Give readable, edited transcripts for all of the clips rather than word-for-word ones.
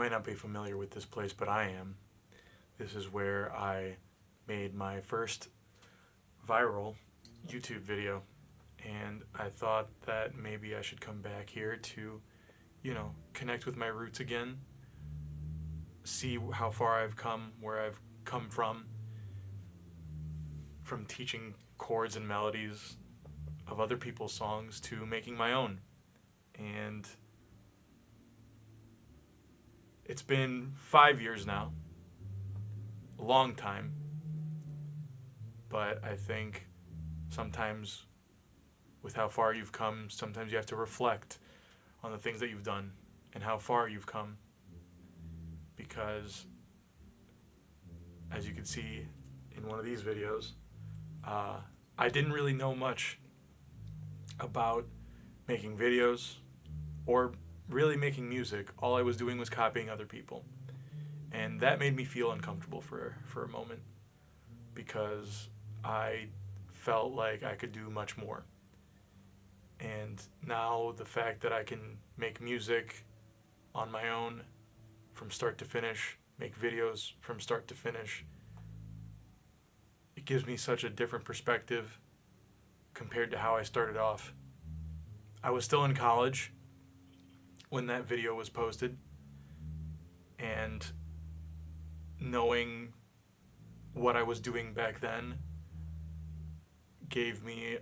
might not be familiar with this place, but I am. This is where I made my first viral YouTube video, and I thought that maybe I should come back here to, connect with my roots again, see how far I've come, where I've come from teaching chords and melodies of other people's songs to making my own. And it's been 5 years now, a long time, but I think sometimes with how far you've come, sometimes you have to reflect on the things that you've done and how far you've come, because as you can see in one of these videos, I didn't really know much about making videos or really making music. All I was doing was copying other people, and that made me feel uncomfortable for a moment, because I felt like I could do much more. And now the fact that I can make music on my own from start to finish, make videos from start to finish, it gives me such a different perspective compared to how I started off. I was still in college when that video was posted, and knowing what I was doing back then gives me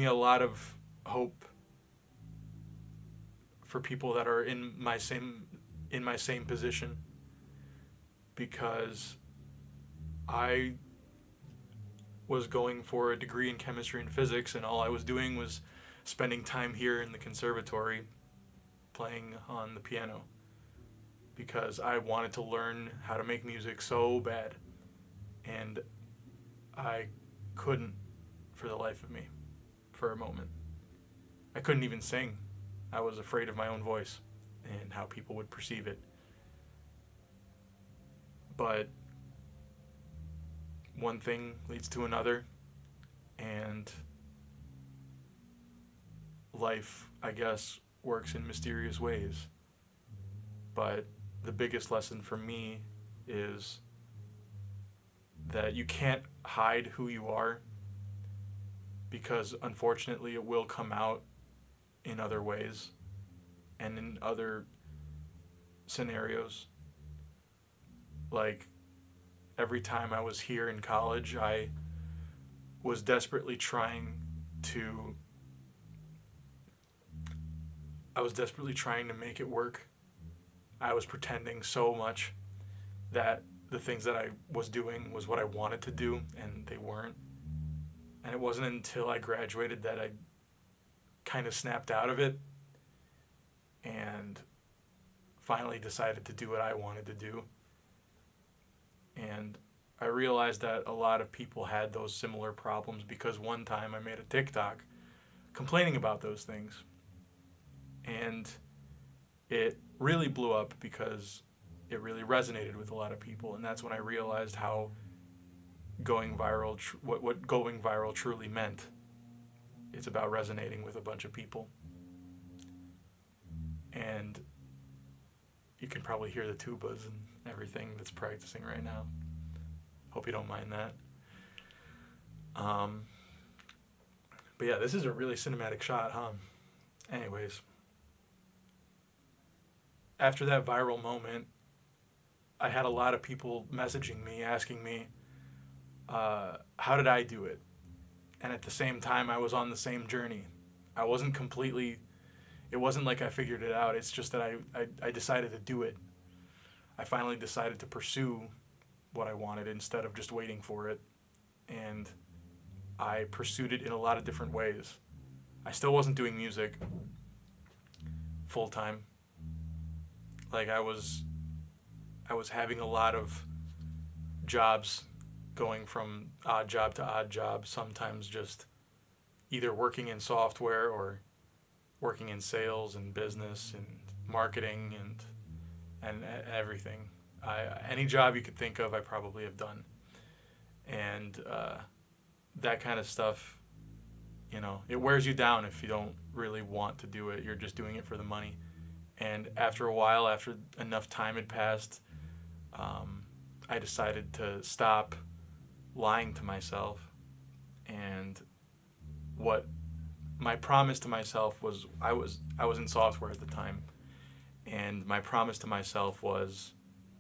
a lot of hope for people that are in my same position, because I was going for a degree in chemistry and physics, and all I was doing was spending time here in the conservatory playing on the piano, because I wanted to learn how to make music so bad, and I couldn't for the life of me for a moment. I couldn't even sing. I was afraid of my own voice and how people would perceive it. But one thing leads to another, and life, I guess, works in mysterious ways. But the biggest lesson for me is that you can't hide who you are, because unfortunately it will come out in other ways and in other scenarios. Like, every time I was here in college, I was desperately trying to make it work. I was pretending so much that the things that I was doing was what I wanted to do, and they weren't. And it wasn't until I graduated that I kind of snapped out of it and finally decided to do what I wanted to do. And I realized that a lot of people had those similar problems, because one time I made a TikTok complaining about those things. And it really blew up because it really resonated with a lot of people. And that's when I realized how going viral, what going viral truly meant. It's about resonating with a bunch of people. And you can probably hear the tubas and everything that's practicing right now. Hope you don't mind that. But yeah, this is a really cinematic shot, huh? Anyways, after that viral moment, I had a lot of people messaging me, asking me, how did I do it? And at the same time, I was on the same journey. It wasn't like I figured it out. It's just that I decided to do it. I finally decided to pursue what I wanted instead of just waiting for it. And I pursued it in a lot of different ways. I still wasn't doing music full time. Like, I was having a lot of jobs, going from odd job to odd job, sometimes just either working in software or working in sales and business and marketing and everything. Any job you could think of, I probably have done. And that kind of stuff, it wears you down if you don't really want to do it. You're just doing it for the money. And after a while, after enough time had passed, I decided to stop lying to myself. And what my promise to myself was, I was in software at the time, and my promise to myself was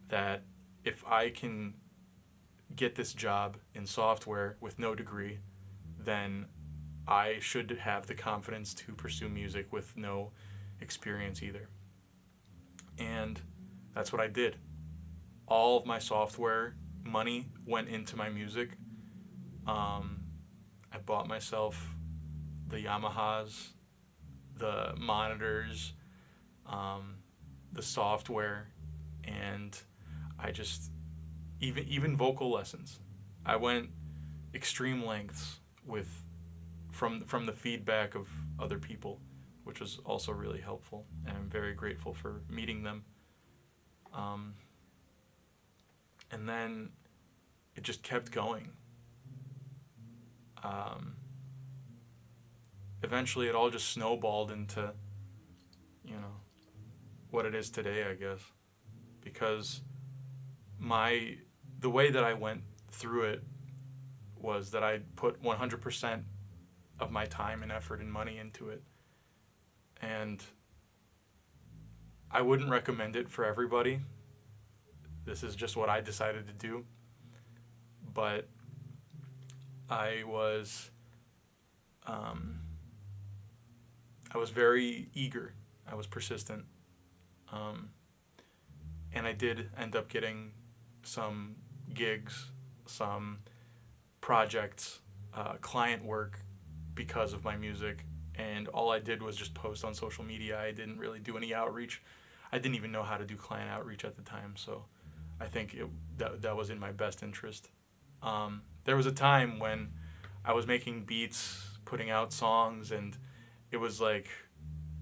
that if I can get this job in software with no degree, then I should have the confidence to pursue music with no experience either. And that's what I did. All of my software money went into my music. I bought myself the Yamahas, the monitors, um, the software, and I just even vocal lessons. I went extreme lengths with from the feedback of other people, which was also really helpful, and I'm very grateful for meeting them. Um, and then it just kept going. Um, Eventually, it all just snowballed into, you know, what it is today, I guess, because my the way that I went through it was that I put 100% of my time and effort and money into it, and I wouldn't recommend it for everybody. This is just what I decided to do, but I was um, I was very eager. I was persistent, um, and I did end up getting some gigs, some projects, client work because of my music. And all I did was just post on social media. I didn't really do any outreach. I didn't even know how to do client outreach at the time. So I think that was in my best interest. There was a time when I was making beats, putting out songs, and it was like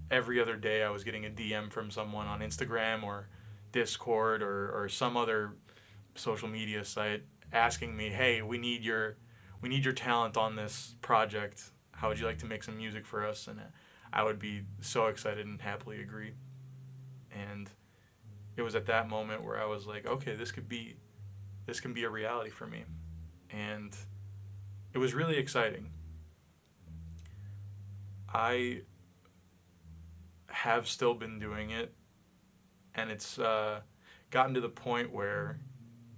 every other day I was getting a DM from someone on Instagram or Discord or some other social media site asking me, "Hey, we need your talent on this project. How would you like to make some music for us?" And I would be so excited and happily agree. And it was at that moment where I was like, okay, this can be a reality for me. And it was really exciting. I have still been doing it, and it's gotten to the point where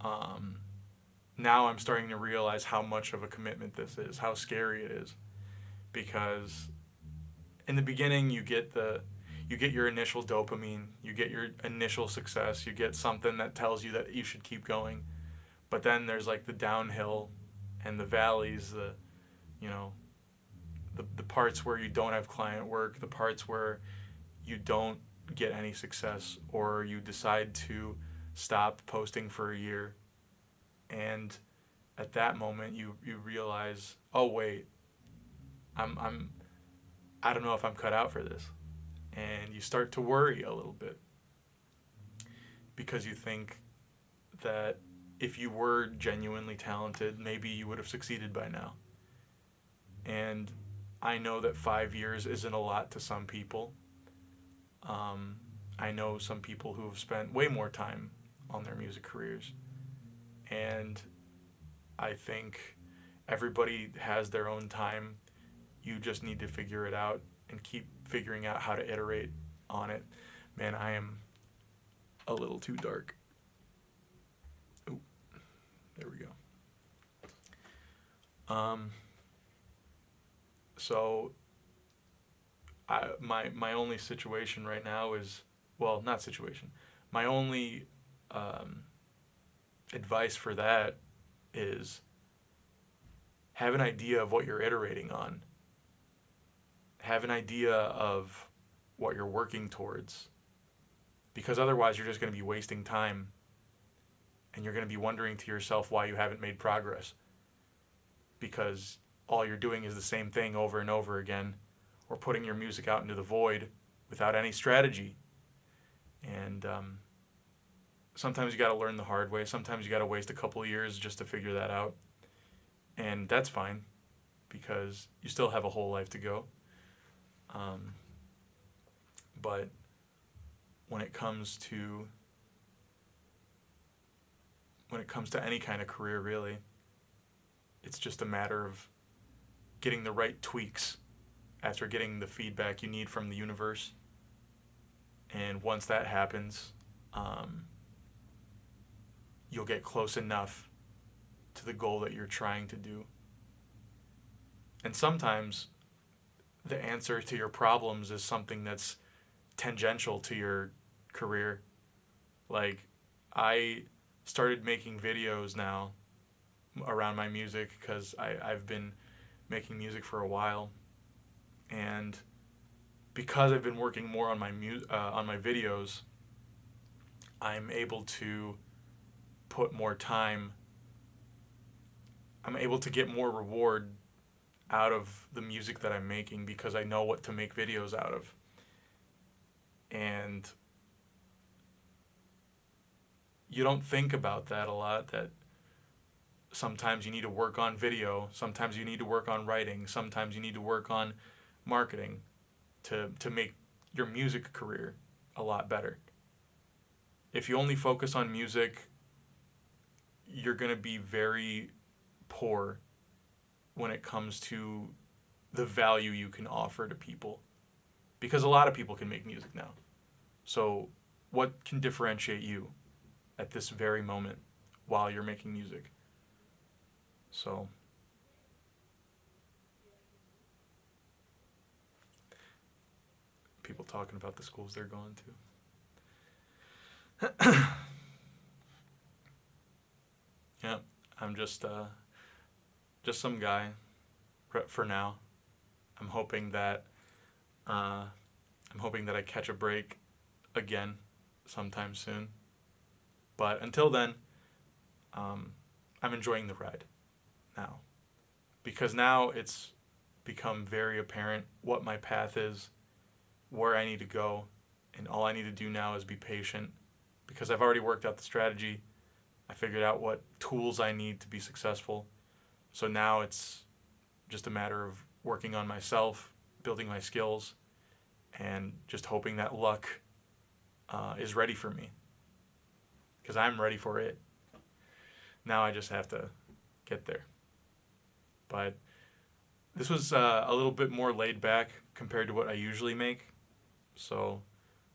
now I'm starting to realize how much of a commitment this is, how scary it is, because in the beginning you get your initial dopamine, you get your initial success, you get something that tells you that you should keep going, but then there's like the downhill and the valleys, you know the parts where you don't have client work, the parts where you don't get any success, or you decide to stop posting for a year. And at that moment you realize, oh wait, I'm I don't know if I'm cut out for this. And you start to worry a little bit because you think that if you were genuinely talented, maybe you would have succeeded by now. And I know that 5 years isn't a lot to some people. I know some people who have spent way more time on their music careers. And I think everybody has their own time. You just need to figure it out and keep figuring out how to iterate on it. Man, I am a little too dark. Ooh, there we go. So my only situation right now is, well, not situation. My only advice for that is have an idea of what you're iterating on. Have an idea of what you're working towards, because otherwise you're just going to be wasting time and you're going to be wondering to yourself why you haven't made progress, because all you're doing is the same thing over and over again, or putting your music out into the void without any strategy. And sometimes you got to learn the hard way. Sometimes you got to waste a couple of years just to figure that out. And that's fine, because you still have a whole life to go. But when it comes to any kind of career, really. It's just a matter of getting the right tweaks after getting the feedback you need from the universe. And once that happens, you'll get close enough to the goal that you're trying to do. And sometimes the answer to your problems is something that's tangential to your career. Like, I started making videos now around my music because I've been making music for a while, and because I've been working more on my videos, I'm able to put more time. I'm able to get more reward out of the music that I'm making because I know what to make videos out of. And you don't think about that a lot, that sometimes you need to work on video, sometimes you need to work on writing, sometimes you need to work on marketing to make your music career a lot better. If you only focus on music, you're going to be very poor when it comes to the value you can offer to people. Because a lot of people can make music now. So what can differentiate you at this very moment while you're making music? So people talking about the schools they're going to. Yeah, I'm just some guy for now. I'm hoping that I catch a break again sometime soon. But until then, I'm enjoying the ride now, because now it's become very apparent what my path is, where I need to go, and all I need to do now is be patient, because I've already worked out the strategy. I figured out what tools I need to be successful. So now it's just a matter of working on myself, building my skills, and just hoping that luck is ready for me, because I'm ready for it. Now I just have to get there. But this was a little bit more laid back compared to what I usually make. So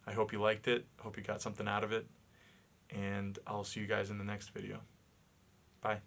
I hope you liked it. I hope you got something out of it. And I'll see you guys in the next video. Bye.